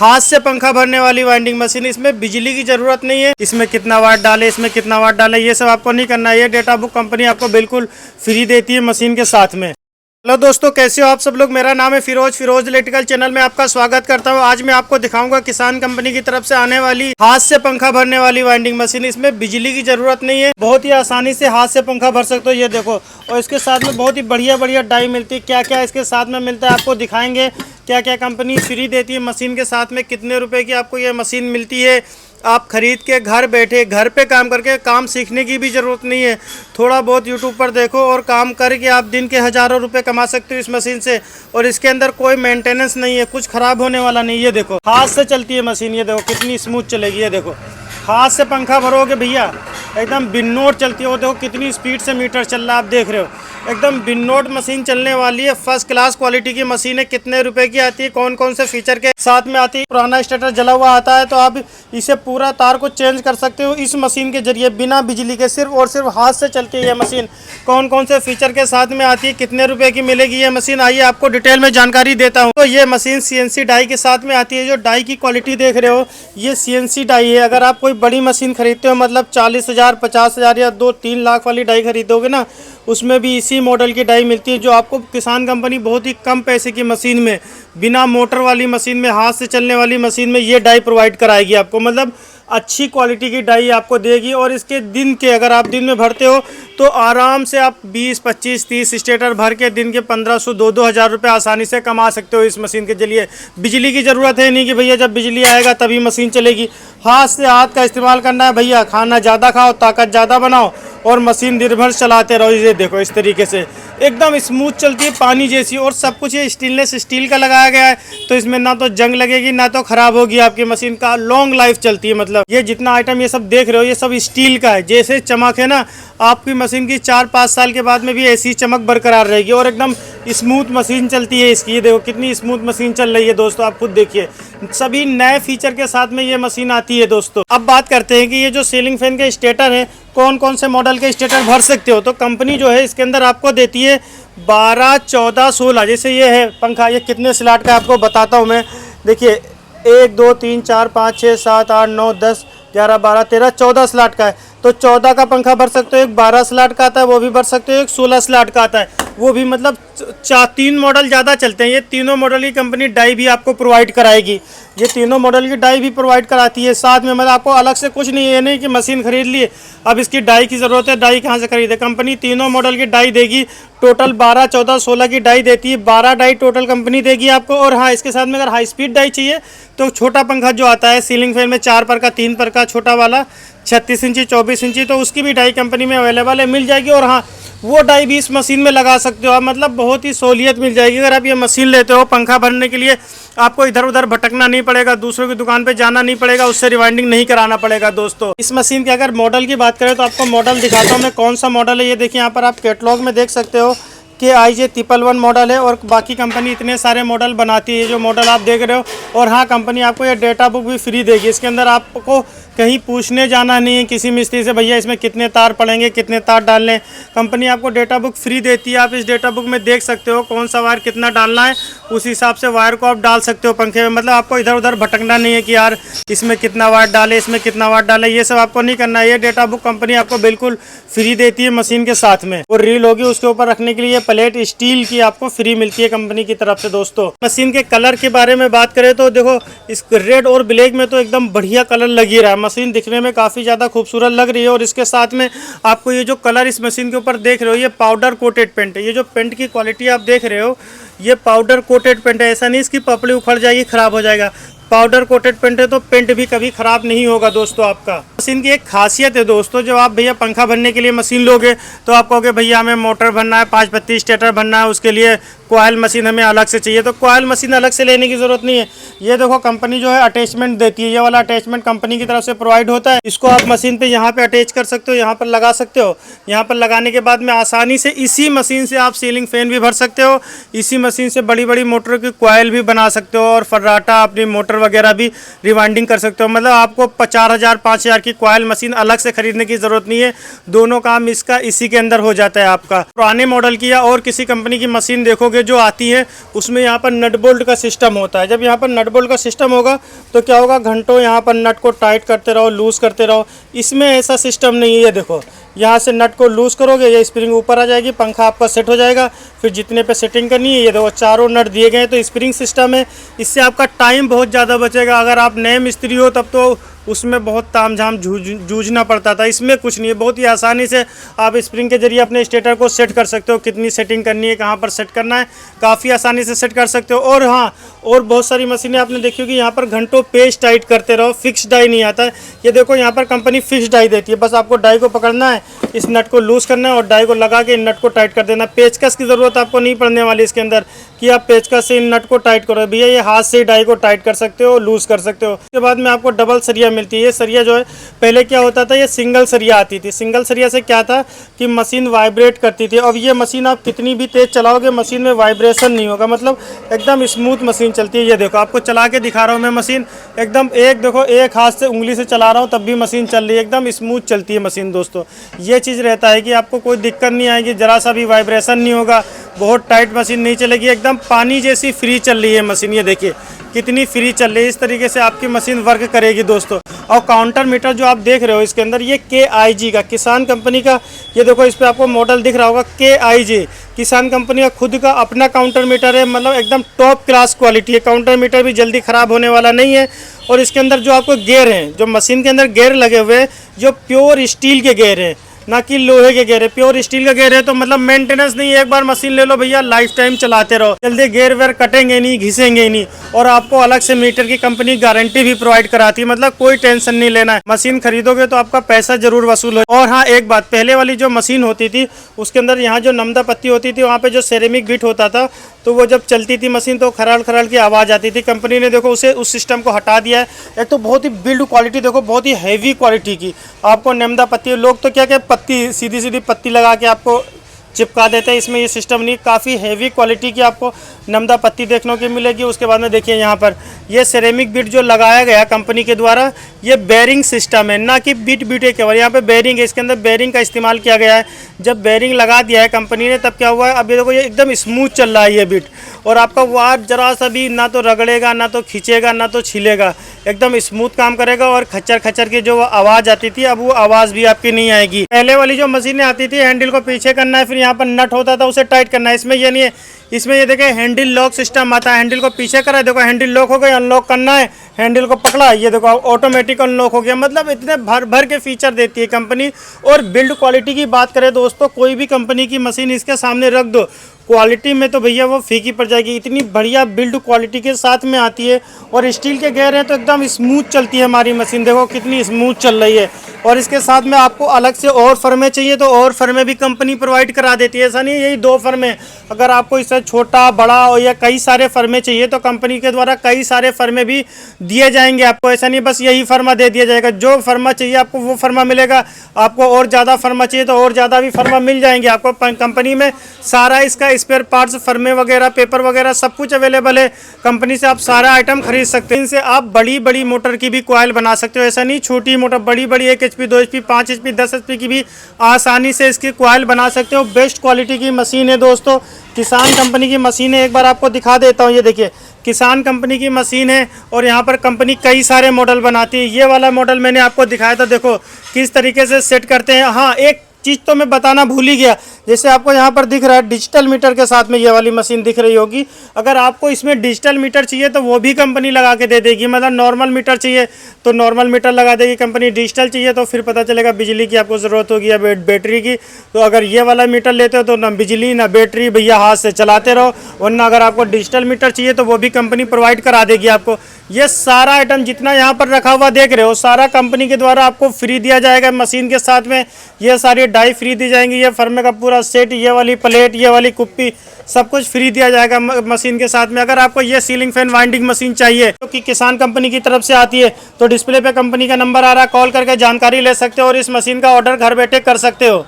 हाथ से पंखा भरने वाली वाइंडिंग मशीन, इसमें बिजली की जरूरत नहीं है। इसमें कितना वाट डाले, इसमें कितना वाट डाले, ये सब आपको नहीं करना है। ये डेटा बुक कंपनी आपको बिल्कुल फ्री देती है मशीन के साथ में। हेलो दोस्तों, कैसे हो आप सब लोग। मेरा नाम है फिरोज इलेक्ट्रिकल चैनल में आपका स्वागत करता हूं। आज मैं आपको दिखाऊंगा किसान कंपनी की तरफ से आने वाली हाथ से पंखा भरने वाली वाइंडिंग मशीन। इसमें बिजली की जरूरत नहीं है, बहुत ही आसानी से हाथ से पंखा भर सकते हो। ये देखो, और इसके साथ में बहुत ही बढ़िया डाई मिलती है। क्या क्या इसके साथ में मिलता है आपको दिखाएंगे। क्या क्या कंपनी फ्री देती है मशीन के साथ में, कितने रुपए की आपको ये मशीन मिलती है। आप खरीद के घर बैठे घर पे काम करके, काम सीखने की भी ज़रूरत नहीं है। थोड़ा बहुत यूट्यूब पर देखो और काम करके आप दिन के हज़ारों रुपए कमा सकते हो इस मशीन से। और इसके अंदर कोई मेंटेनेंस नहीं है, कुछ ख़राब होने वाला नहीं। ये देखो, हाथ से चलती है मशीन। ये देखो कितनी स्मूथ चलेगी। ये देखो, हाथ से पंखा भरोगे भैया एकदम बिन्नोट चलती है। वो देखो कितनी स्पीड से मीटर चल रहा है, आप देख रहे हो। एकदम बिन्नोट मशीन चलने वाली है, फर्स्ट क्लास क्वालिटी की मशीन है। कितने रुपए की आती है, कौन कौन से फीचर के साथ में आती है। पुराना स्टार्टर जला हुआ आता है तो आप इसे पूरा तार को चेंज कर सकते हो इस मशीन के जरिए, बिना बिजली के। सिर्फ और सिर्फ हाथ से चलती है ये मशीन। कौन कौन से फीचर के साथ में आती है, कितने रुपए की मिलेगी ये मशीन, आइए आपको डिटेल में जानकारी देता हूँ। तो ये मशीन CNC डाई के साथ में आती है। जो डाई की क्वालिटी देख रहे हो, ये CNC डाई है। अगर आप कोई बड़ी मशीन खरीदते हो, मतलब 40,000 50,000 या 2-3 लाख वाली डाई खरीदोगे ना, उसमें भी इसी मॉडल की डाई मिलती है। जो आपको किसान कंपनी बहुत ही कम पैसे की मशीन में, बिना मोटर वाली मशीन में, हाथ से चलने वाली मशीन में ये डाई प्रोवाइड कराएगी आपको। मतलब अच्छी क्वालिटी की डाई आपको देगी। और इसके दिन के, अगर आप दिन में भरते हो तो आराम से आप 20, 25, 30 स्टेटर भर के दिन के 1500, 2-2 हज़ार रुपये आसानी से कमा सकते हो इस मशीन के जरिए। बिजली की ज़रूरत है नहीं कि भैया जब बिजली आएगा तभी मशीन चलेगी। हाथ से हाथ का इस्तेमाल करना है भैया। खाना ज़्यादा खाओ, ताकत ज़्यादा बनाओ और मशीन दिन भर चलाते रहो। ये देखो इस तरीके से एकदम स्मूथ चलती है, पानी जैसी। और सब कुछ ये स्टेनलेस स्टील का लगाया गया है, तो इसमें ना तो जंग लगेगी ना तो ख़राब होगी आपकी मशीन का। लॉन्ग लाइफ चलती है। मतलब ये जितना आइटम ये सब देख रहे हो, ये सब स्टील का है। जैसे चमक है ना, आपकी मशीन की 4-5 साल के बाद में भी ऐसी चमक बरकरार रहेगी। और एकदम स्मूथ मशीन चलती है इसकी। ये देखो कितनी स्मूथ मशीन चल रही है दोस्तों, आप खुद देखिए। सभी नए फीचर के साथ में ये मशीन आती है दोस्तों। अब बात करते हैं कि ये जो सीलिंग फैन के स्टेटर है, कौन कौन से मॉडल के स्टेटर भर सकते हो। तो कंपनी जो है इसके अंदर आपको देती है 12, 14, 16। जैसे ये है पंखा, ये कितने स्लॉट का आपको बताता हूँ मैं। देखिए 1, 2, 3, 4, 5, 6, 7, 8, 9, 10, 11, 12, 13, 14 स्लॉट का है। तो 14 का पंखा भर सकते हो। एक 12 स्लॉट का आता है, वो भी भर सकते हो। एक 16 स्लॉट का आता है, वो भी। मतलब 3 मॉडल ज़्यादा चलते हैं। ये तीनों मॉडल की कंपनी डाई भी आपको प्रोवाइड कराएगी। ये तीनों मॉडल की डाई भी प्रोवाइड कराती है साथ में। मतलब आपको अलग से कुछ नहीं है। ये नहीं कि मशीन खरीद लिए अब इसकी डाई की ज़रूरत है, डाई कहाँ से खरीदे। कंपनी तीनों मॉडल की डाई देगी। टोटल 12, 14, 16 की डाई देती है। 12 डाई टोटल कंपनी देगी आपको। और हाँ, इसके साथ में अगर हाई स्पीड डाई चाहिए तो छोटा पंखा जो आता है सीलिंग फैन में, 4 पर का, 3 पर का, छोटा वाला 36 इंची, 24 इंची, तो उसकी भी डाई कंपनी में अवेलेबल है, मिल जाएगी। और हाँ, वो डाई भी इस मशीन में लगा सकते हो आप। मतलब बहुत ही सहूलियत मिल जाएगी। अगर आप ये मशीन लेते हो पंखा भरने के लिए, आपको इधर उधर भटकना नहीं पड़ेगा, दूसरों की दुकान पे जाना नहीं पड़ेगा, उससे रिवाइंडिंग नहीं कराना पड़ेगा दोस्तों। इस मशीन के अगर मॉडल की बात करें तो आपको मॉडल दिखाता हूँ मैं, कौन सा मॉडल है। ये देखिए यहाँ पर आप कैटलॉग में देख सकते हो कि IJ 111 मॉडल है। और बाकी कंपनी इतने सारे मॉडल बनाती है, जो मॉडल आप देख रहे हो। और हाँ, कंपनी आपको ये डेटा बुक भी फ्री देगी। इसके अंदर आपको कहीं पूछने जाना नहीं है किसी मिस्त्री से, भैया इसमें कितने तार पड़ेंगे, कितने तार डालने। कंपनी आपको डेटा बुक फ्री देती है। आप इस डेटा बुक में देख सकते हो कौन सा वायर कितना डालना है, उस हिसाब से वायर को आप डाल सकते हो पंखे में। मतलब आपको इधर उधर भटकना नहीं है कि यार इसमें कितना वायर डाले, इसमें कितना वायर डाले, ये सब आपको नहीं करना है। ये डेटा बुक कंपनी आपको बिल्कुल फ्री देती है मशीन के साथ में। और रील होगी उसके ऊपर रखने के लिए प्लेट स्टील की आपको फ्री मिलती है कंपनी की तरफ से दोस्तों। मशीन के कलर के बारे में बात करें तो देखो, इस रेड और ब्लैक में तो एकदम बढ़िया कलर लग ही रहा है। मशीन दिखने में काफ़ी ज़्यादा खूबसूरत लग रही है। और इसके साथ में आपको ये जो कलर इस मशीन के ऊपर देख रहे हो, ये पाउडर कोटेड पेंट है। ये जो पेंट की क्वालिटी आप देख रहे हो, ये पाउडर कोटेड पेंट है। ऐसा नहीं इसकी पपड़ी उखड़ जाएगी, ख़राब हो जाएगा। पाउडर कोटेड पेंट है तो पेंट भी कभी ख़राब नहीं होगा दोस्तों आपका। मशीन की एक खासियत है दोस्तों, जब आप भैया पंखा भरने के लिए मशीन लोगे तो आप कहोगे भैया हमें मोटर भरना है, 5 पत्ती स्टेटर भरना है, उसके लिए कॉयल मशीन हमें अलग से चाहिए। तो कॉयल मशीन अलग से लेने की ज़रूरत नहीं है। ये देखो कंपनी जो है अटैचमेंट देती है। ये वाला अटैचमेंट कंपनी की तरफ से प्रोवाइड होता है। इसको आप मशीन पे यहाँ पे अटैच कर सकते हो, यहाँ पर लगा सकते हो। यहाँ पर लगाने के बाद में आसानी से इसी मशीन से आप सीलिंग फैन भी भर सकते हो। इसी मशीन से बड़ी बड़ी मोटर की कॉयल भी बना सकते हो और फर्राटा अपनी मोटर वगैरह भी रिवाइंडिंग कर सकते हो। मतलब आपको 4,000, 5,000 की की कॉयल मशीन अलग से खरीदने की ज़रूरत नहीं है, दोनों काम इसका इसी के अंदर हो जाता है आपका। पुराने मॉडल की या और किसी कंपनी की मशीन देखोगे जो आती है, उसमें यहाँ पर नट बोल्ट का सिस्टम होता है। जब यहाँ पर नट बोल्ट का सिस्टम होगा तो क्या होगा, घंटों यहाँ पर नट को टाइट करते रहो, लूज़ करते रहो। इसमें ऐसा सिस्टम नहीं है। ये देखो, यहाँ से नट को लूज़ करोगे, ये स्प्रिंग ऊपर आ जाएगी, पंखा आपका सेट हो जाएगा। फिर जितने पे सेटिंग करनी है, ये देखो चारों नट दिए गए हैं, तो स्प्रिंग सिस्टम है। इससे आपका टाइम बहुत ज़्यादा बचेगा। अगर आप नए मिस्त्री हो तब तो उसमें बहुत तामझाम जूझना पड़ता था, इसमें कुछ नहीं है। बहुत ही आसानी से आप स्प्रिंग के जरिए अपने स्टेटर को सेट कर सकते हो। कितनी सेटिंग करनी है, कहाँ पर सेट करना है, काफ़ी आसानी से सेट कर सकते हो। और हाँ, और बहुत सारी मशीनें आपने देखी होगी, यहाँ पर घंटों पेज टाइट करते रहो, फिक्स डाई नहीं आता है। ये देखो, यहाँ पर कंपनी फिक्स डाई देती है, बस आपको डाई को पकड़ना है, इस नट को लूज़ करना है और डाई को लगा के इन नट को टाइट कर देना। पेचकस की ज़रूरत आपको नहीं पड़ने वाली इसके अंदर कि आप पेचकस से इन नट को टाइट करो। भैया ये हाथ से डाई को टाइट कर सकते हो, लूज़ कर सकते हो। उसके बाद में आपको डबल सरिया मिलती है। ये सरिया जो है, पहले क्या होता था, ये सिंगल सरिया आती थी। सिंगल सरिया से क्या था कि मशीन वाइब्रेट करती थी। अब ये मशीन आप कितनी भी तेज़ चलाओगे, मशीन में वाइब्रेशन नहीं होगा, मतलब एकदम स्मूथ मशीन चलती है। ये देखो, आपको चला के दिखा रहा हूँ मैं मशीन, एकदम देखो, एक हाथ से उंगली से चला रहा हूँ तब भी मशीन चल रही है, एकदम स्मूथ चलती है मशीन। दोस्तों, ये चीज़ रहता है कि आपको कोई दिक्कत नहीं आएगी, ज़रा सा भी वाइब्रेशन नहीं होगा, बहुत टाइट मशीन नहीं चलेगी, एकदम पानी जैसी फ्री चल रही है मशीन। ये देखिए कितनी फ्री चल रही है। इस तरीके से आपकी मशीन वर्क करेगी दोस्तों। और काउंटर मीटर जो आप देख रहे हो इसके अंदर, ये KIG का, किसान कंपनी का, ये देखो इस पर आपको मॉडल दिख रहा होगा, KIG, किसान कंपनी का खुद का अपना काउंटर मीटर है। मतलब एकदम टॉप क्लास क्वालिटी है। काउंटर मीटर भी जल्दी ख़राब होने वाला नहीं है। और इसके अंदर जो आपको गेयर हैं, जो मशीन के अंदर गेयर लगे हुए हैं, जो प्योर स्टील के गेयर हैं, ना कि लोहे के गेयर है। प्योर स्टील का गेयर है तो मतलब मेंटेनेंस नहीं है, एक बार मशीन ले लो भैया, लाइफ टाइम चलाते रहो, जल्दी गेयर वेयर कटेंगे नहीं, घिसेंगे नहीं। और आपको अलग से मीटर की कंपनी गारंटी भी प्रोवाइड कराती है, मतलब कोई टेंशन नहीं लेना है। मशीन खरीदोगे तो आपका पैसा जरूर वसूल हो। और हाँ, एक बात, पहले वाली जो मशीन होती थी उसके अंदर यहाँ जो नमदा पत्ती होती थी, वहाँ पे जो सेरेमिक बिट होता था, तो वो जब चलती थी मशीन तो खराल खराल की आवाज़ आती थी। कंपनी ने देखो उस सिस्टम को हटा दिया है। एक तो बहुत ही बिल्ड क्वालिटी देखो, बहुत ही हैवी क्वालिटी की आपको नमदा पत्ती, लोग तो क्या पत्ती सीधी सीधी पत्ती लगा के आपको चिपका देते हैं, इसमें ये सिस्टम नहीं, काफ़ी हैवी क्वालिटी की आपको नमदा पत्ती देखने को मिलेगी। उसके बाद में देखिए यहाँ पर ये सेरेमिक बिट जो लगाया गया कंपनी के द्वारा, ये बेरिंग सिस्टम है, ना कि बिट है केवल, यहाँ पे बेरिंग है, इसके अंदर बेरिंग का इस्तेमाल किया गया है। जब बेरिंग लगा दिया है कंपनी ने तब क्या हुआ है, अब ये देखो ये एकदम स्मूथ चल रहा है ये बिट, और आपका वायर जरा सा भी ना तो रगड़ेगा, ना तो खींचेगा, ना तो छिलेगा, एकदम स्मूथ काम करेगा। और खच्चर खच्चर की जो आवाज़ आती थी, अब वो आवाज़ भी आपकी नहीं आएगी। पहले वाली जो मशीनें आती थी, हैंडल को पीछे करना है, फिर यहाँ पर नट होता था उसे टाइट करना है। इसमें ये नहीं है, इसमें ये देखें हैंडल लॉक सिस्टम आता है। हैंडल को पीछे करा, देखो हैंडल लॉक हो गया, अनलॉक करना है, हैंडल को पकड़ा, ये देखो ऑटोमेटिक अनलॉक हो गया। मतलब इतने भर भर के फीचर देती है कंपनी। और बिल्ड क्वालिटी की बात करें दोस्तों, कोई भी कंपनी की मशीन इसके सामने रख दो, क्वालिटी में तो भैया वो फीकी पड़ जाएगी। इतनी बढ़िया बिल्ड क्वालिटी के साथ में आती है। और स्टील के गेयर हैं तो एकदम स्मूथ चलती है हमारी मशीन, देखो कितनी स्मूथ चल रही है। और इसके साथ में आपको अलग से और फर्में चाहिए तो और फर्में भी कंपनी प्रोवाइड करा देती है। ऐसा नहीं है यही 2 फर्में, अगर आपको इससे छोटा बड़ा और या कई सारे फर्में चाहिए तो कंपनी के द्वारा कई सारे फर्में भी दिए जाएंगे आपको। ऐसा नहीं बस यही फर्मा दे दिया जाएगा, जो फर्मा चाहिए आपको वो फर्मा मिलेगा। आपको और ज़्यादा फर्मा चाहिए तो और ज़्यादा भी फर्मा मिल जाएंगे आपको। कंपनी में सारा इसका स्पेयर पार्ट्स, फर्मे वगैरह, पेपर वगैरह सब कुछ अवेलेबल है। कंपनी से आप सारा आइटम खरीद सकते हैं। इनसे आप बड़ी बड़ी मोटर की भी कॉइल बना सकते हो। ऐसा नहीं छोटी मोटर, बड़ी बड़ी 1 HP, 2 HP, 5 HP, 10 HP की भी आसानी से इसकी कॉइल बना सकते हो। बेस्ट क्वालिटी की मशीन है दोस्तों, किसान कंपनी की मशीन है। एक बार आपको दिखा देता हूँ, ये देखिए किसान कंपनी की मशीन है। और यहाँ पर कंपनी कई सारे मॉडल बनाती है। ये वाला मॉडल मैंने आपको दिखाया था, देखो किस तरीके से सेट करते हैं। हाँ, एक चीज़ तो मैं बताना भूल ही गया, जैसे आपको यहाँ पर दिख रहा है डिजिटल मीटर के साथ में ये वाली मशीन दिख रही होगी। अगर आपको इसमें डिजिटल मीटर चाहिए तो वो भी कंपनी लगा के दे देगी। मतलब नॉर्मल मीटर चाहिए तो नॉर्मल मीटर लगा देगी कंपनी, डिजिटल चाहिए तो फिर पता चलेगा बिजली की आपको ज़रूरत होगी या बैटरी की। तो अगर ये वाला मीटर लेते हो तो ना बिजली ना बैटरी, भैया हाथ से चलाते रहो। वरना अगर आपको डिजिटल मीटर चाहिए तो वो भी कंपनी प्रोवाइड करा देगी आपको। ये सारा आइटम जितना यहाँ पर रखा हुआ देख रहे हो, सारा कंपनी के द्वारा आपको फ्री दिया जाएगा मशीन के साथ में। ये सारी डाई फ्री दी जाएंगी, ये फर्मे का पूरा सेट, ये वाली प्लेट, ये वाली कुप्पी, सब कुछ फ्री दिया जाएगा मशीन के साथ में। अगर आपको ये सीलिंग फैन वाइंडिंग मशीन चाहिए जो कि किसान कंपनी की तरफ से आती है तो डिस्प्ले पे कंपनी का नंबर आ रहा है, कॉल करके जानकारी ले सकते हो और इस मशीन का ऑर्डर घर बैठे कर सकते हो।